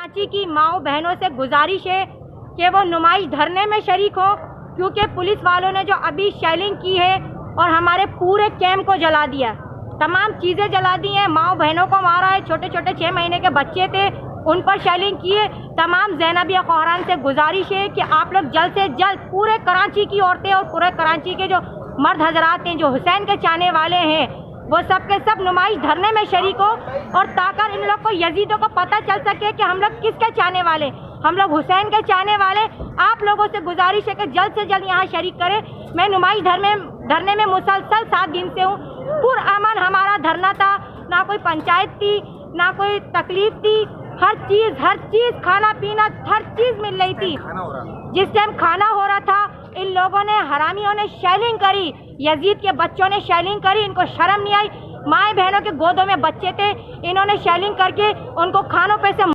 कराची की माओ बहनों से गुजारिश है कि वो नुमाइश धरने में शरीक हो, क्योंकि पुलिस वालों ने जो अभी शेलिंग की है और हमारे पूरे कैंप को जला दिया, तमाम चीज़ें जला दी हैं, माओ बहनों को मारा है, छोटे छोटे 6 महीने के बच्चे थे उन पर शेलिंग की है। तमाम ज़ैनबिया ख़ुरान से गुजारिश है कि आप लोग जल्द से जल्द पूरे कराची की औरतें और पूरे कराची के जो मर्द हजरात हैं जो हुसैन के चाहने वाले हैं वो सब के सब नुमाइश धरने में शरीक हो, और ताकि इन लोग को यजीदों को पता चल सके कि हम लोग किसके चाहने वाले, हम लोग हुसैन के चाहने वाले। आप लोगों से गुजारिश है कि जल्द से जल्द यहाँ शरीक करें। मैं नुमाइश धरने में मुसलसल 7 दिन से हूँ। पुरअमन हमारा धरना था, ना कोई पंचायत थी ना कोई तकलीफ थी, हर चीज़ खाना पीना हर चीज़ मिल रही थी। जिस टाइम खाना हो रहा था इन लोगों ने, हरामियों ने शेलिंग करी, यजीद के बच्चों ने शेलिंग करी, इनको शर्म नहीं आई। माए बहनों के गोदों में बच्चे थे, इन्होंने शेलिंग करके उनको खानों पे से